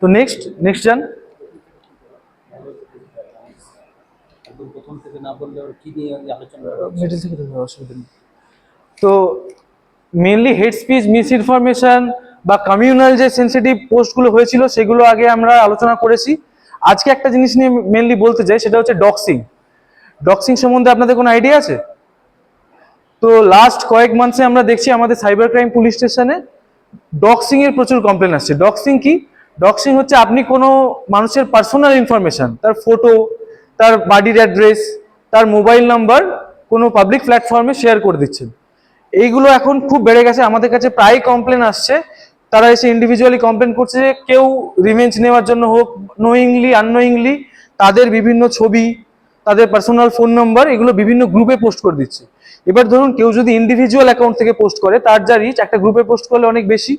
তো নেক্সট যান। মিডল থেকে অসুবিধা নেই। তো mainly head speech, miss information বা কমিউনাল যে সেন্সিটিভ পোস্টগুলো হয়েছিল সেগুলো আগে আমরা আলোচনা করেছি। আজকে একটা জিনিস নিয়ে মেনলি বলতে চাই, সেটা হচ্ছে ডক্সিং। ডক্সিং সম্বন্ধে আপনাদের কোনো আইডিয়া আছে? তো লাস্ট কয়েক মান্থসে আমরা দেখছি আমাদের সাইবার ক্রাইম পুলিশ স্টেশনে ডক্সিং এর প্রচুর কমপ্লেন আসছে। ডক্সিং কি? ডক্সিং হচ্ছে আপনি কোনো মানুষের পার্সোনাল ইনফরমেশন, তার ফটো, তার বাড়ির অ্যাড্রেস, তার মোবাইল নাম্বার কোনো পাবলিক প্ল্যাটফর্মে শেয়ার করে দিচ্ছেন। এইগুলো এখন খুব বেড়ে গেছে, আমাদের কাছে প্রায় কমপ্লেন আসছে। তারা এসে ইন্ডিভিজুয়ালি কমপ্লেন করছে যে কেউ রিভেঞ্জ নেওয়ার জন্য হোক, নোয়িংলি আননোয়িংলি তাদের বিভিন্ন ছবি, তাদের পার্সোনাল ফোন নাম্বার এগুলো বিভিন্ন গ্রুপে পোস্ট করে দিচ্ছে। এবার ধরুন কেউ যদি ইন্ডিভিজুয়াল অ্যাকাউন্ট থেকে পোস্ট করে, তার যা রিচ একটা গ্রুপে পোস্ট করলে অনেক বেশি,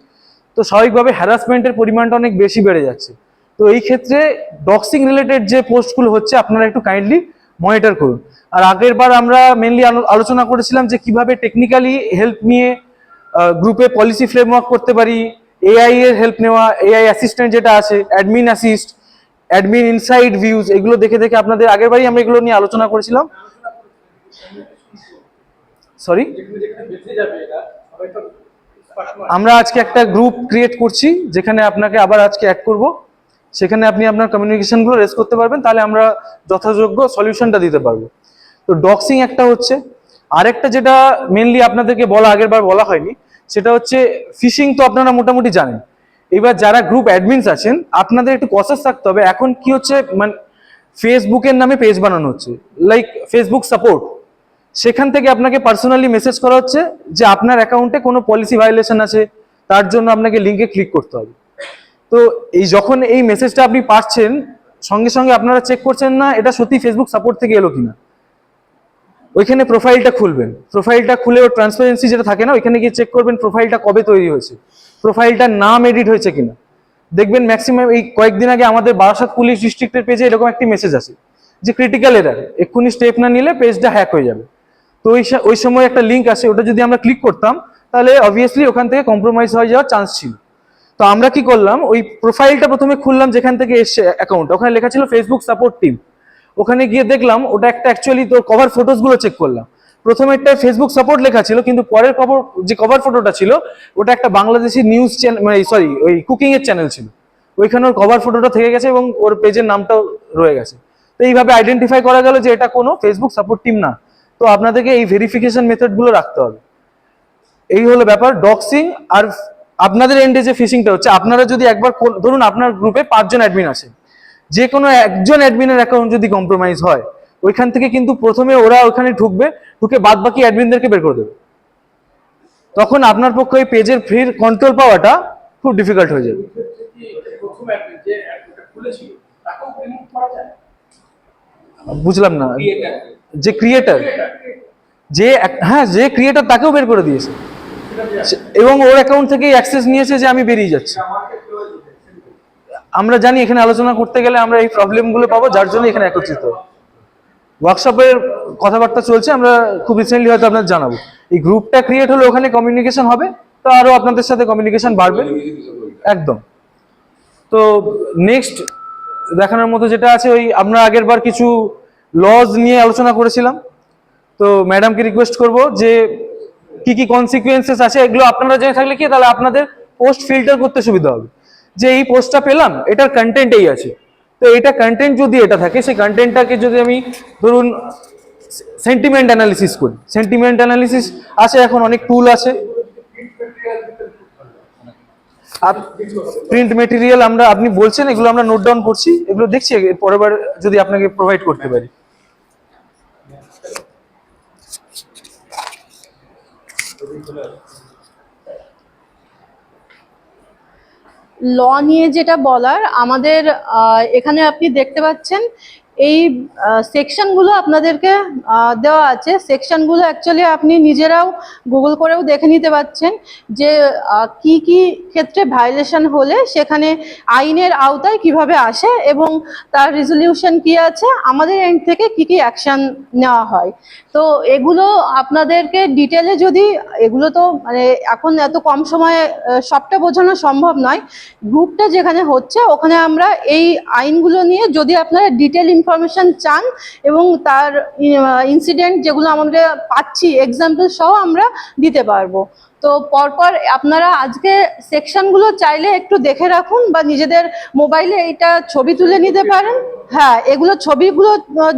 তো স্বাভাবিকভাবে হ্যারাসমেন্টের পরিমাণটা অনেক বেশি বেড়ে যাচ্ছে। তো এই ক্ষেত্রে ডক্সিং রিলেটেড যে পোস্টগুলো হচ্ছে আপনারা একটু কাইন্ডলি মনিটর করুন। আর আগের বার আমরা মেনলি আলোচনা করেছিলাম যে কিভাবে টেকনিক্যালি হেল্প নিয়ে গ্রুপে পলিসি ফ্রেমওয়ার্ক করতে পারি, এআই এর হেল্প নেওয়া, এআই অ্যাসিস্ট্যান্ট যেটা আছে, admin assist, admin inside views, এগুলো দেখে দেখে আপনাদের আগের বারই আমরা এগুলো নিয়ে আলোচনা করেছিলাম। সরি, আমরা আজকে একটা গ্রুপ ক্রিয়েট করছি যেখানে আপনাকে আবার আজকে অ্যাড করব, সেখানে আপনি আপনার কমিউনিকেশনগুলো রেজ করতে পারবেন, তাহলে আমরা যথাযোগ্য সলিউশনটা দিতে পারবো। তো ডক্সিং একটা হচ্ছে। আরেকটা যেটা মেনলি আপনাদেরকে আগের বার বলা হয়নি, সেটা হচ্ছে ফিশিং। তো আপনারা মোটামুটি জানেন। এবার যারা গ্রুপ অ্যাডমিনস আছেন আপনাদের একটু কসাস থাকতে হবে। এখন কি হচ্ছে, মানে ফেসবুকের নামে পেজ বানানো হচ্ছে, লাইক ফেসবুক সাপোর্ট। সেখান থেকে আপনাকে পার্সোনালি মেসেজ করা হচ্ছে যে আপনার অ্যাকাউন্টে কোনো পলিসি ভায়োলেশন আছে, তার জন্য আপনাকে লিঙ্কে ক্লিক করতে হবে। তো যখন এই মেসেজটা আপনি পাচ্ছেন, সঙ্গে সঙ্গে আপনারা চেক করছেন না এটা সত্যি ফেসবুক সাপোর্ট থেকে এলো কিনা। ওইখানে প্রোফাইলটা খুলবেন, প্রোফাইলটা খুলে ওর ট্রান্সপারেন্সি যেটা থাকে না, ওইখানে গিয়ে চেক করবেন প্রোফাইলটা কবে তৈরি হয়েছে, প্রোফাইলটার নাম এডিট হয়েছে কিনা। দেখবেন ম্যাক্সিমাম এই কয়েকদিন আগে আমাদের বারাসাত পুলিশ ডিস্ট্রিক্টের পেজে এরকম একটি মেসেজ আসে যে ক্রিটিক্যাল এরার, এক্ষুনি স্টেপ না নিলে পেজটা হ্যাক হয়ে যাবে। তো ওই সময় একটা লিঙ্ক আসে, ওটা যদি আমরা ক্লিক করতাম তাহলে অবভিয়াসলি ওখান থেকে কম্প্রোমাইজ হয়ে যাওয়ার চান্স ছিল। তো আমরা কি করলাম, ওই প্রোফাইলটা প্রথমে খুললাম যেখান থেকে এসছে অ্যাকাউন্ট, ওখানে লেখা ছিল ফেসবুক সাপোর্ট টিম। ওখানে গিয়ে দেখলাম ওটা একটা অ্যাকচুয়ালি তোর কভার ফটোস গুলো চেক করলাম। প্রথমে একটা ফেসবুক সাপোর্ট লেখা ছিল, কিন্তু পরের যে কভার ফটোটা ছিল ওটা একটা বাংলাদেশি নিউজ চ্যানেল, মানে সরি ওই কুকিং এর চ্যানেল ছিল। ওইখানে ওর কভার ফটোটা থেকে গেছে এবং ওর পেজের নামটাও রয়ে গেছে। তো এইভাবে আইডেন্টিফাই করা গেল যে এটা কোনো ফেসবুক সাপোর্ট টিম না। তো আপনাদেরকে এই ভেরিফিকেশন মেথড গুলো রাখতে হবে। এই হলো ব্যাপার ডক্সিং। আর আপনাদের এন্ডে যে ফিশিংটা হচ্ছে, আপনারা যদি একবার ধরুন আপনার গ্রুপে 5 জন অ্যাডমিন আছে, যে কোনো একজন অ্যাডমিনের অ্যাকাউন্ট যদি কম্প্রোমাইজ হয়, ওইখান থেকে কিন্তু প্রথমে ওরা ওখানে ঢুকে বাদ বাকি অ্যাডমিনদেরকে বের করে দেবে। তখন আপনার পক্ষে ওই পেজের ফ্রির কন্ট্রোল পাওয়াটা খুব ডিফিকাল্ট হয়ে যাবে। বুঝলাম না। যে ক্রিয়েটার, যে ক্রিয়েটার তাকেও বের করে দিয়েছে এবং ওর অ্যাকাউন্ট থেকে অ্যাক্সেস নিয়েছে যে আমি বেরিয়ে যাচ্ছি। আমরা জানি এখানে আলোচনা করতে গেলে আমরা এই প্রবলেমগুলো পাবো, যার জন্য এখানে একত্রিত ওয়ার্কশপের কথাবার্তা চলছে। আমরা খুব রিসেন্টলি হয়তো আপনাদের জানাবো। এই গ্রুপটা ক্রিয়েট হলে ওখানে কমিউনিকেশন হবে, তো আরো আপনাদের সাথে কমিউনিকেশন বাড়বে একদম। তো নেক্সট দেখানোর মতো যেটা আছে, ওই আমরা আগের বার কিছু লজ নিয়ে আলোচনা করেছিলাম। তো ম্যাডামকে রিকোয়েস্ট করব যে কি কি কনসিকুয়েন্সেস আছে এগুলো আপনারা জেনে থাকলে কি তাহলে আপনাদের পোস্ট ফিল্টার করতে সুবিধা হবে। যে এই পোস্টটা পেলাম, এটার কন্টেন্ট এই আছে, তো এটা কন্টেন্ট যদি এটা থাকে, সেই কন্টেন্টটাকে যদি আমি ধরুন সেন্টিমেন্ট অ্যানালিসিস করি, সেন্টিমেন্ট অ্যানালিসিস আছে, এখন অনেক টুল আছে। প্রিন্ট মেটেরিয়াল আপনি বলছেন, এগুলো আমরা নোট ডাউন করছি, এগুলো দেখছি পরের বার যদি আপনাকে প্রোভাইড করতে পারি। ল নিয়ে যেটা বলার আমাদের এখানে আপনি দেখতে পাচ্ছেন এই সেকশনগুলো আপনাদেরকে দেওয়া আছে। সেকশনগুলো অ্যাকচুয়ালি আপনি নিজেরাও গুগল করেও দেখে নিতে পারছেন যে কি কি ক্ষেত্রে ভায়োলেশন হলে সেখানে আইনের আওতায় কিভাবে আসে এবং তার রেজলিউশন কি আছে, আমাদের এন্ড থেকে কি কি অ্যাকশন নেওয়া হয়। তো এগুলো আপনাদেরকে ডিটেলে যদি, এগুলো তো মানে এখন এত কম সময়ে সবটা বোঝানো সম্ভব নয়। গ্রুপটা যেখানে হচ্ছে ওখানে আমরা এই আইনগুলো নিয়ে যদি আপনারা ডিটেল ইনফরমেশন চান এবং তার ইনসিডেন্ট যেগুলো আমরা পাচ্ছি এক্সাম্পল সহ আমরা দিতে পারবো। তো পরপর আপনারা আজকে সেকশনগুলো চাইলে একটু দেখে রাখুন বা নিজেদের মোবাইলে এটা ছবি তুলে নিতে পারেন। হ্যাঁ, এগুলো ছবিগুলো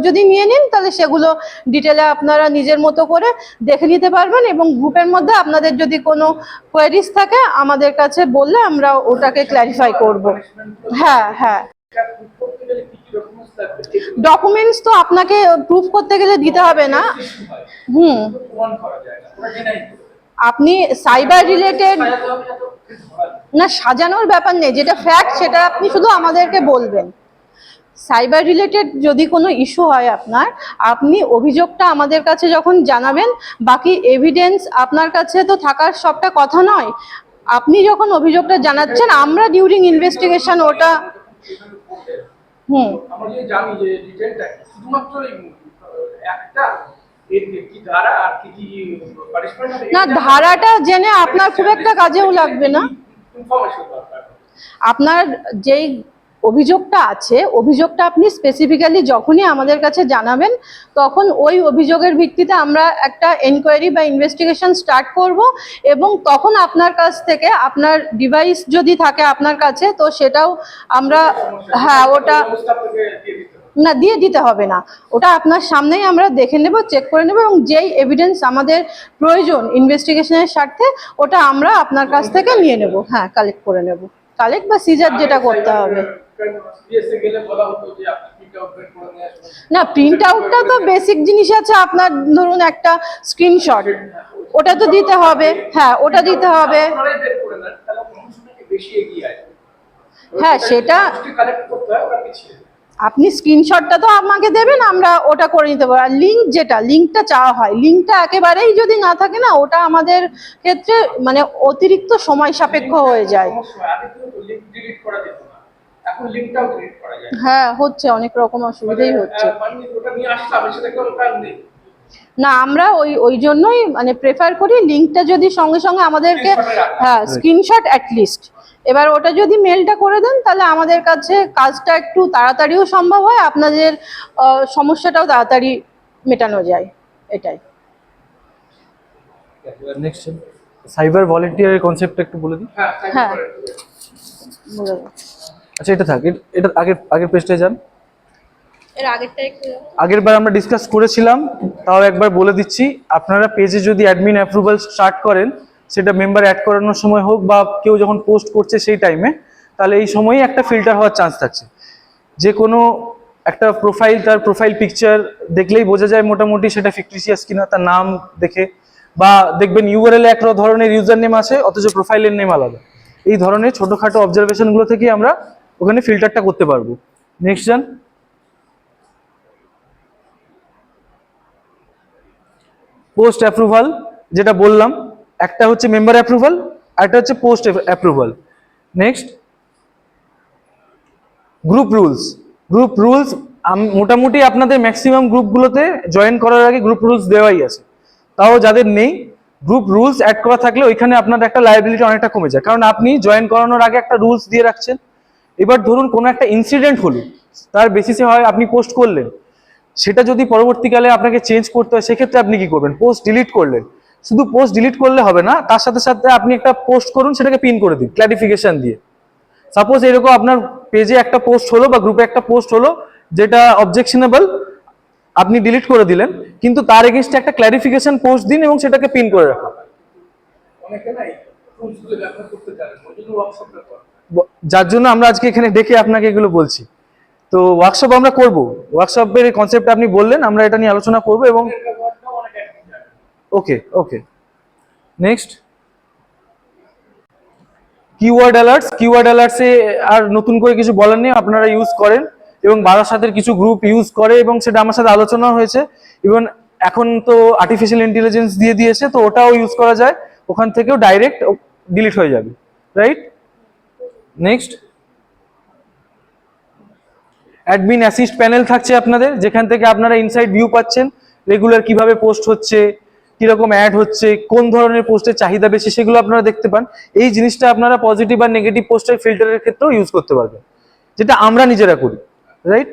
যদি নিয়ে নিন তাহলে সেগুলো ডিটেলে আপনারা নিজের মতো করে দেখে নিতে পারবেন এবং গ্রুপের মধ্যে আপনাদের যদি কোনো কোয়েরিজ থাকে আমাদের কাছে বললে আমরা ওটাকে ক্ল্যারিফাই করব। হ্যাঁ হ্যাঁ, ডকুমেন্টস তো আপনাকে প্রুফ করতে গেলে দিতে হবে না। হুম, আপনি সাইবার রিলেটেড না, সাজানোর ব্যাপার নেই, যেটা ফ্যাক্ট সেটা আপনি শুধু আমাদেরকে বলবেন। সাইবার রিলেটেড যদি কোনো ইস্যু হয় আপনার, আপনি অভিযোগটা আমাদের কাছে যখন জানাবেন, বাকি এভিডেন্স আপনার কাছে তো থাকার সবটা কথা নয়। আপনি যখন অভিযোগটা জানাচ্ছেন আমরা ডিউরিং ইনভেস্টিগেশন ওটা আমরা যে জানি যে ডিটেইলটা শুধুমাত্র একটা এর কি ধারা আর কি পানিশমেন্ট হবে না, ধারাটা জেনে আপনার খুব একটা কাজেও লাগবে না। ইনফরমেশন দরকার। আপনার যেই অভিযোগটা আছে, অভিযোগটা আপনি স্পেসিফিক্যালি যখনই আমাদের কাছে জানাবেন তখন ওই অভিযোগের ভিত্তিতে আমরা একটা এনকোয়ারি বা ইনভেস্টিগেশন স্টার্ট করব এবং তখন আপনার কাছ থেকে আপনার ডিভাইস যদি থাকে আপনার কাছে তো সেটাও আমরা, হ্যাঁ ওটা না দিয়ে দিতে হবে না, ওটা আপনার সামনেই আমরা দেখে নেব, চেক করে নেব এবং যেই এভিডেন্স আমাদের প্রয়োজন ইনভেস্টিগেশনের স্বার্থে ওটা আমরা আপনার কাছ থেকে নিয়ে নেব। হ্যাঁ, কালেক্ট করে নেব, কালেক্ট বা সিজার যেটা করতে হবে। না, প্রিন্ট আউটটা তো বেসিক জিনিস আছে, আপনার ধরুন একটা স্ক্রিনশট ওটা তো দিতে হবে। হ্যাঁ, ওটা দিতে হবে। হ্যাঁ, সেটা আপনি স্ক্রিনশটটা তো আমাকে দেবেন, আমরা ওটা করে নিতে পারবো। আর লিঙ্ক, যেটা লিঙ্কটা চাওয়া হয়, লিঙ্কটা একেবারেই যদি না থাকে না ওটা আমাদের ক্ষেত্রে মানে অতিরিক্ত সময় সাপেক্ষ হয়ে যায়। হ্যাঁ, হচ্ছে, অনেক রকম অসুবিধাই হচ্ছে। না, আমরা ওই জন্যই মানে প্রেফার করি লিঙ্কটা যদি সঙ্গে সঙ্গে আমাদেরকে, হ্যাঁ স্ক্রিনশট অ্যাটলিস্ট। এবার ওটা যদি মেলটা করে দেন তাহলে আমাদের কাছে কাজটা একটু তাড়াতাড়িও সম্ভব হয়, আপনাদের সমস্যাটাও তাড়াতাড়ি মেটানো যায়, এটাই। নেক্সট সাইবার ভলেন্টিয়ারের কনসেপ্টটা একটু বলে দিন। হ্যাঁ, বলে দাও। আচ্ছা, এটা থাক, এটা আগের পেজটায় যান। এর আগেরটা একটু আগের বার আমরা ডিসকাস করেছিলাম, তাও একবার বলে দিচ্ছি। আপনারা পেজে যদি অ্যাডমিন অ্যাপ্রুভাল স্টার্ট করেন, সেটা মেম্বার অ্যাড করানোর সময় হোক বা কেউ যখন পোস্ট করছে সেই টাইমে, তাহলে এই সময়ই একটা ফিল্টার হওয়ার চান্স থাকছে। যে কোনো একটা প্রোফাইল, তার প্রোফাইল পিকচার দেখলেই বোঝা যায় মোটামুটি সেটা ফিকটিশিয়াস কিনা, তার নাম দেখে। বা দেখবেন ইউআরএল এক ধরনের ইউজার নেম আছে অথচ প্রোফাইলের নেম আলাদা। এই ধরনের ছোটোখাটো অবজারভেশনগুলো থেকে আমরা ওখানে ফিল্টারটা করতে পারবো। নেক্সট যান। পোস্ট অ্যাপ্রুভাল, যেটা বললাম, একটা হচ্ছে মেম্বার অ্যাপ্রুভাল, একটা হচ্ছে post approval. Next, group rules. Group rules মোটামুটি আপনাদের ম্যাক্সিমাম গ্রুপগুলোতে জয়েন করার আগে গ্রুপ রুলস দেওয়াই আছে। তাও যাদের নেই, গ্রুপ রুলস অ্যাড করা থাকলে ওইখানে আপনার একটা লায়াবিলিটি অনেকটা কমে যায়, কারণ আপনি জয়েন করানোর আগে একটা রুলস দিয়ে রাখছেন। এবার ধরুন কোনো একটা ইনসিডেন্ট হলো, তার বেসিসে হয় আপনি পোস্ট করলেন, সেটা যদি পরবর্তীকালে আপনাকে চেঞ্জ করতে হয় সেক্ষেত্রে আপনি কি করবেন? পোস্ট ডিলিট করলেন। শুধু পোস্ট ডিলিট করলে হবে না, তার সাথে সাথে আপনি একটা পোস্ট করুন, সেটাকে পিন করে দিন ক্লারিফিকেশন দিয়ে। সাপোজ এরকম আপনার পেজে একটা পোস্ট হলো বা গ্রুপে একটা পোস্ট হলো যেটা অবজেকশনেবল, আপনি ডিলিট করে দিলেন, কিন্তু তার এগেইনস্টে একটা ক্লারিফিকেশন পোস্ট দিন এবং সেটাকে পিন করে রাখুন। যার জন্য আমরা আজকে এখানে ডেকে আপনাকে এগুলো বলছি। তো ওয়ার্কশপ আমরা করব, ওয়ার্কশপের কনসেপ্ট আপনি বললেন, আমরা এটা নিয়ে আলোচনা করব। এবং ওকে ওকে, নেক্সট কিওয়ার্ড অ্যালার্টস। কিওয়ার্ড অ্যালার্টসে আর নতুন করে কিছু বলার নেই, আপনারা ইউজ করেন। এবং বারাসাতের কিছু গ্রুপ ইউজ করে এবং সেটা আমার সাথে আলোচনা হয়েছে। ইভেন এখন তো আর্টিফিশিয়াল ইন্টেলিজেন্স দিয়ে দিয়েছে, তো ওটাও ইউজ করা যায়, ওখান থেকেও ডাইরেক্ট ডিলিট হয়ে যাবে, right? Next, admin assist panel থাকছে আপনাদের, যেখান থেকে আপনারা ইনসাইড ভিউ পাচ্ছেন, রেগুলার কিভাবে পোস্ট হচ্ছে, কিরকম অ্যাড হচ্ছে, কোন ধরনের পোস্টের চাহিদা বেশি, সেগুলো আপনারা দেখতে পান। এই জিনিসটা আপনারা পজিটিভ আর নেগেটিভ পোস্টের ফিল্টারের ক্ষেত্রেও ইউজ করতে পারবেন, যেটা আমরা নিজেরা করি, রাইট?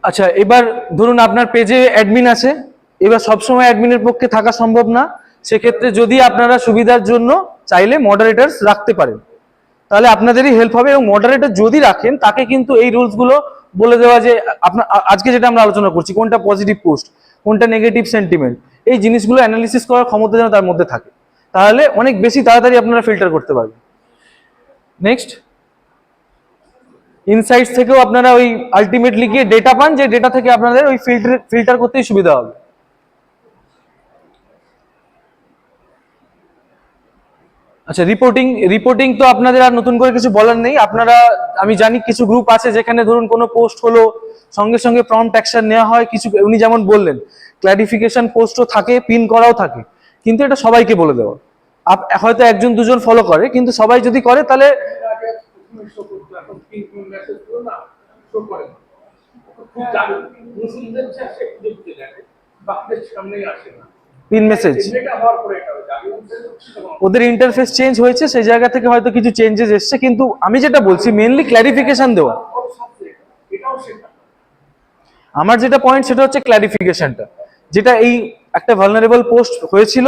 আচ্ছা, এবার ধরুন আপনার পেজে অ্যাডমিন আছে, এবার সবসময় অ্যাডমিনের পক্ষে থাকা সম্ভব না, সেক্ষেত্রে যদি আপনারা সুবিধার জন্য চাইলে মডারেটরস রাখতে পারেন, তাহলে আপনাদেরই হেল্প হবে। এবং মডারেটর যদি রাখেন, তাকে কিন্তু এই রুলসগুলো বলে দেওয়া যে আপনার আজকে যেটা আমরা আলোচনা করছি, কোনটা পজিটিভ পোস্ট, কোনটা নেগেটিভ সেন্টিমেন্ট, এই জিনিসগুলো অ্যানালিসিস করার ক্ষমতা যেন তার মধ্যে থাকে, তাহলে অনেক বেশি তাড়াতাড়ি আপনারা ফিল্টার করতে পারবেন। নেক্সট, ইনসাইটস থেকেও আপনারা ওই আলটিমেটলি গিয়ে ডেটা পান, যে ডেটা থেকে আপনাদের ওই ফিল্টার করতেই সুবিধা হবে। আচ্ছা, রিপোর্টিং তো আপনাদের আর নতুন করে কিছু বলার নেই। আপনারা, আমি জানি কিছু গ্রুপ আছে যেখানে ধরুন কোনো পোস্ট হলো, সঙ্গে সঙ্গে প্রম্পট অ্যাকশন নেওয়া হয়, কিছু উনি যেমন বললেন ক্লারিফিকেশন পোস্টও থাকে, পিন করাও থাকে, কিন্তু এটা সবাইকে বলে দেওয়া। হয়তো একজন দুজন ফলো করে, কিন্তু সবাই যদি করে তাহলে আগে প্রথমে শো করতো, এখন পিঙ্ক মেসেজ গুলো না শো করে না। খুব জানুন নতুনদের চাষে দেখতে দেখে বাকিদের সামনেই আসে না। পিন মেসেজ, এটা হওয়ার পরে এটা হয়েছে, আগে ছিল না। ওদের ইন্টারফেস চেঞ্জ হয়েছে, সেই জায়গা থেকে হয়তো কিছু চেঞ্জেস এসছে, কিন্তু আমি যেটা বলছি মেইনলি ক্লারিফিকেশন দেওয়া। ওর সাথে এটাও শেখা। আমার যেটা পয়েন্ট সেটা হচ্ছে ক্লারিফিকেশনটা, যেটা এই একটা ভালনারেবল পোস্ট হয়েছিল,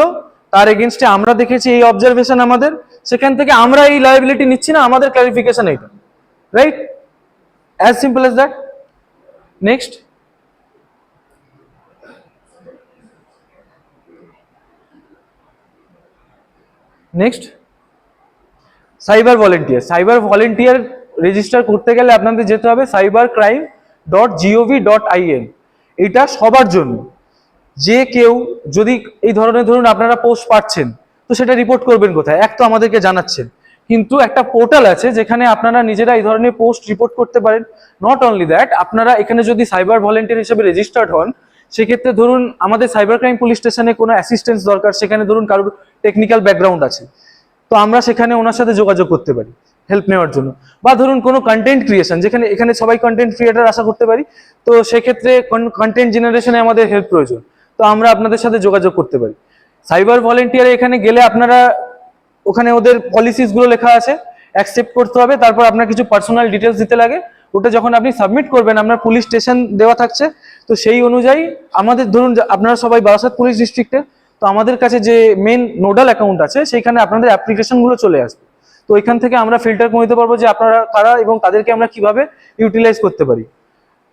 তার এগেনস্টে আমরা দেখেছি এই অবজারভেশন আমাদের, সেখান থেকে আমরা এই লায়াবিলিটি নিচ্ছি না, আমাদের ক্লারিফিকেশন এইটা, right? As simple as that. Next, cyber volunteer register করতে গেলে আপনাদের যেতে হবে cybercrime.gov.in। এটা সবার জন্য, যে কেউ যদি এই ধরনের ধরুন আপনারা পোস্ট পাচ্ছেন, তো সেটা রিপোর্ট করবেন কোথায়? এক তো আমাদেরকে জানাচ্ছেন, কিন্তু একটা পোর্টাল আছে যেখানে আপনারা নিজেরা এই ধরনের পোস্ট রিপোর্ট করতে পারেন। নট অনলি দ্যাট, আপনারা এখানে যদি সাইবার ভলেন্টিয়ার হিসেবে রেজিস্টার্ড হন, সেক্ষেত্রে ধরুন আমাদের সাইবার ক্রাইম পুলিশ স্টেশনে কোনো অ্যাসিস্ট্যান্স দরকার, সেখানে ধরুন কারোর টেকনিক্যাল ব্যাকগ্রাউন্ড আছে, তো আমরা সেখানে ওনার সাথে যোগাযোগ করতে পারি হেল্প নেওয়ার জন্য। বা ধরুন কোনো কন্টেন্ট ক্রিয়েশন, যেখানে এখানে সবাই কন্টেন্ট ক্রিয়েটার আশা করতে পারি, তো সেক্ষেত্রে কন্টেন্ট জেনারেশনে আমাদের হেল্প প্রয়োজন, তো আমরা আপনাদের সাথে যোগাযোগ করতে পারি। সাইবার ভলেন্টিয়ারে এখানে গেলে আপনারা ওখানে ওদের পলিসিস গুলো লেখা আছে, অ্যাকসেপ্ট করতে হবে, তারপর আপনার কিছু পার্সোনাল ডিটেলস দিতে লাগে, ওটা যখন আপনি সাবমিট করবেন, আপনার পুলিশ স্টেশন দেওয়া থাকছে, তো সেই অনুযায়ী আমাদের ধরুন আপনারা সবাই বারাসাত পুলিশ ডিস্ট্রিক্টের, তো আমাদের কাছে যে মেন নোডাল অ্যাকাউন্ট আছে সেইখানে আপনাদের অ্যাপ্লিকেশনগুলো চলে আসবে, তো ওইখান থেকে আমরা ফিল্টার করে নিতে পারবো যে আপনারা কারা এবং তাদেরকে আমরা কিভাবে ইউটিলাইজ করতে পারি।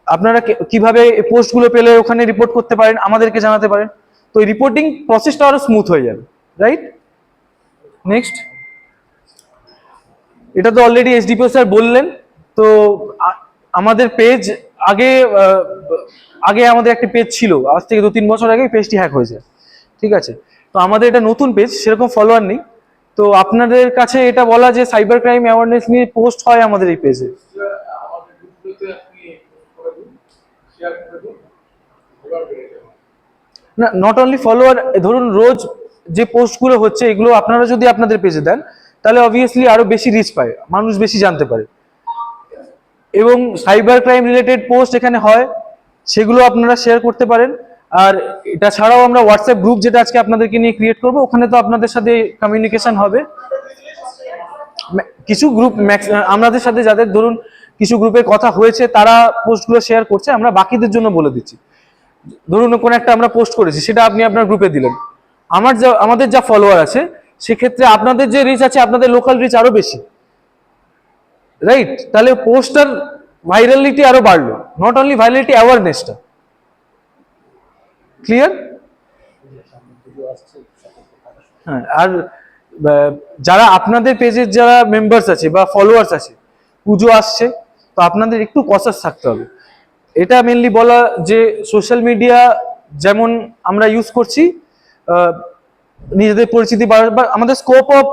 আপনারা কিভাবে পোস্টগুলো পেলে ওখানে রিপোর্ট করতে পারেন, আমাদেরকে জানাতে পারেন, তো এই রিপোর্টিং প্রসেসটা আরো স্মুথ হয়ে যাবে, রাইট? নেক্সট, এটা তো অলরেডি এসডিপিও স্যার বললেন। তো আমাদের পেজ আগে আমাদের একটা পেজ ছিল, আজ থেকে 2-3 বছর আগে পেজটি হ্যাক হয়েছে, ঠিক আছে? তো আমাদের এটা নতুন পেজ, সেরকম ফলোয়ার নেই, তো আপনাদের কাছে এটা বলা যে সাইবার ক্রাইম অ্যাওয়ারনেস নিয়ে পোস্ট হয় আমাদের এই পেজে। আমাদের গ্রুপগুলোতে আপনি করে দিন, শেয়ার করে দিন, এবার বেড়ে যাবে। না, নট অনলি ফলোয়ার, ধরুন রোজ যে পোস্টগুলো হচ্ছে এগুলো আপনারা যদি আপনাদের পেজে দেন, তাহলে অবভিয়াসলি আরো বেশি রিচ পায়, মানুষ বেশি জানতে পারে, এবং সাইবার ক্রাইম রিলেটেড পোস্ট এখানে হয়, সেগুলো আপনারা শেয়ার করতে পারেন। আর এটা ছাড়াও আমরা হোয়াটসঅ্যাপ গ্রুপ, যেটা আজকে আপনাদেরকে নিয়ে ক্রিয়েট করবো, ওখানে তো আপনাদের সাথে কমিউনিকেশন হবে। কিছু গ্রুপ আমাদের সাথে যাদের ধরুন কিছু গ্রুপে কথা হয়েছে, তারা পোস্টগুলো শেয়ার করছে, আমরা বাকিদের জন্য বলে দিচ্ছি। ধরুন কোনো একটা আমরা পোস্ট করেছি, সেটা আপনি আপনার গ্রুপে দিলেন, আমাদের যা ফলোয়ার আছে, সেক্ষেত্রে আপনাদের যে রিচ আছে, আপনাদের লোকাল রিচ আরো বেশি, রাইট? তাহলে পোস্টার ভাইরালিটি আরো বাড়লো, নট অনলি ভাইরালিটি, অ্যাওয়ারনেসটা ক্লিয়ার। হ্যাঁ, আর যারা আপনাদের পেজের যারা মেম্বার্স আছে বা ফলোয়ার্স আছে, পুজো আসছে, তো আপনাদের একটু কসাস থাকতে হবে। এটা মেনলি বলা যে সোশ্যাল মিডিয়া যেমন আমরা ইউজ করছি, নিজেদের পরিচিতি বা আমাদের স্কোপ অফ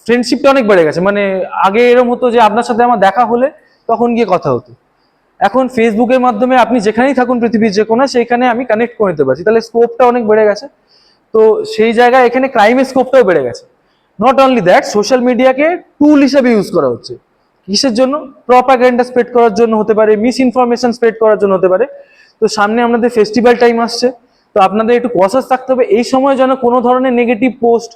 ফ্রেন্ডশিপটা অনেক বেড়ে গেছে। মানে আগে এরকম হতো যে আপনার সাথে আমার দেখা হলে তখন গিয়ে কথা হতো, এখন ফেসবুকের মাধ্যমে আপনি যেখানেই থাকুন পৃথিবীর যে কোনো, সেইখানে আমি কানেক্ট করে নিতে পারছি, তাহলে স্কোপটা অনেক বেড়ে গেছে। তো সেই জায়গায় এখানে ক্রাইমের স্কোপটাও বেড়ে গেছে। নট অনলি দ্যাট, সোশ্যাল মিডিয়াকে টুল হিসেবে ইউজ করা হচ্ছে। কিসের জন্য? প্রপাগ্যান্ডা স্প্রেড করার জন্য হতে পারে, মিস ইনফরমেশন স্প্রেড করার জন্য হতে পারে। তো সামনে আপনাদের ফেস্টিভ্যাল টাইম আসছে, তো আপনাদের একটু কনসাস থাকতে হবে এই সময় যেন কোনো ধরনের নেগেটিভ পোস্ট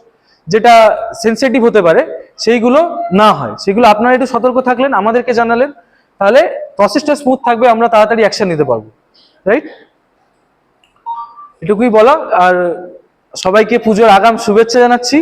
যেটা সেনসিটিভ হতে পারে সেইগুলো না হয়। সেগুলো আপনারা একটু সতর্ক থাকলেন, আমাদেরকে জানালেন, তাহলে প্রসেসটা স্মুথ থাকবে, আমরা তাড়াতাড়ি অ্যাকশন নিতে পারবো। রাইট, এটুকুই বলা। আর সবাইকে পুজোর আগাম শুভেচ্ছা জানাচ্ছি।